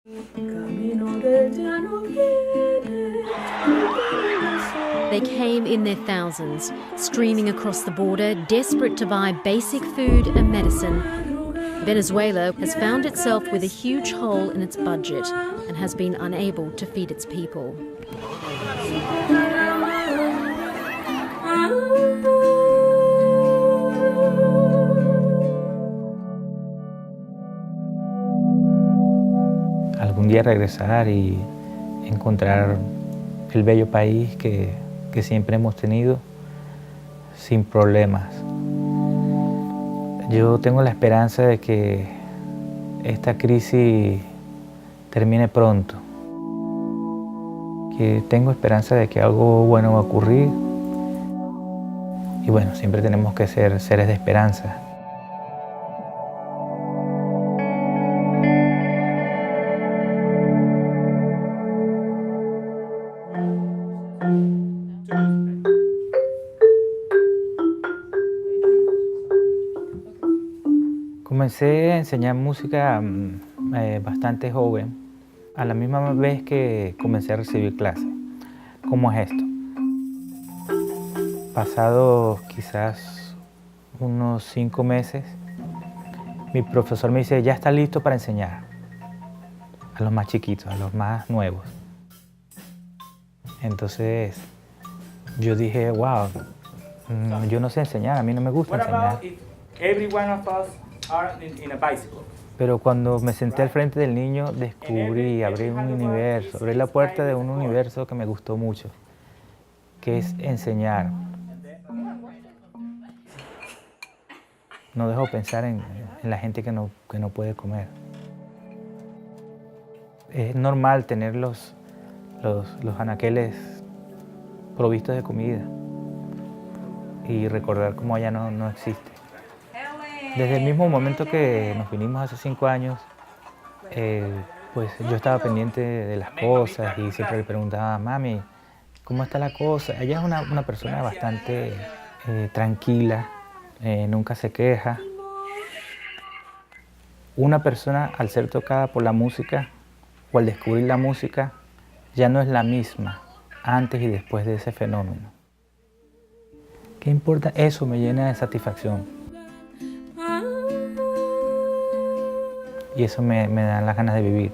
They came in their thousands, streaming across the border, desperate to buy basic food and medicine. Venezuela has found itself with a huge hole in its budget and has been unable to feed its people. Algún día regresar y encontrar el bello país que siempre hemos tenido sin problemas. Yo tengo la esperanza de que esta crisis termine pronto. Que tengo esperanza de que algo bueno va a ocurrir. Y bueno, siempre tenemos que ser seres de esperanza. Comencé a enseñar música bastante joven, a la misma vez que comencé a recibir clases. ¿Cómo es esto? Pasados quizás unos 5 meses, mi profesor me dice, ya está listo para enseñar a los más chiquitos, a los más nuevos. Entonces yo dije, wow, yo no sé enseñar, a mí no me gusta enseñar. Pero cuando me senté al frente del niño, descubrí, abrí un universo, abrí la puerta de un universo que me gustó mucho, que es enseñar. No dejo pensar en la gente que no puede comer. Es normal tener los anaqueles provistos de comida y recordar cómo allá no existe. Desde el mismo momento que nos vinimos hace 5 años, pues yo estaba pendiente de las cosas y siempre le preguntaba, mami, ¿cómo está la cosa? Ella es una persona bastante tranquila, nunca se queja. Una persona al ser tocada por la música o al descubrir la música ya no es la misma antes y después de ese fenómeno. ¿Qué importa? Eso me llena de satisfacción. Y eso me da las ganas de vivir.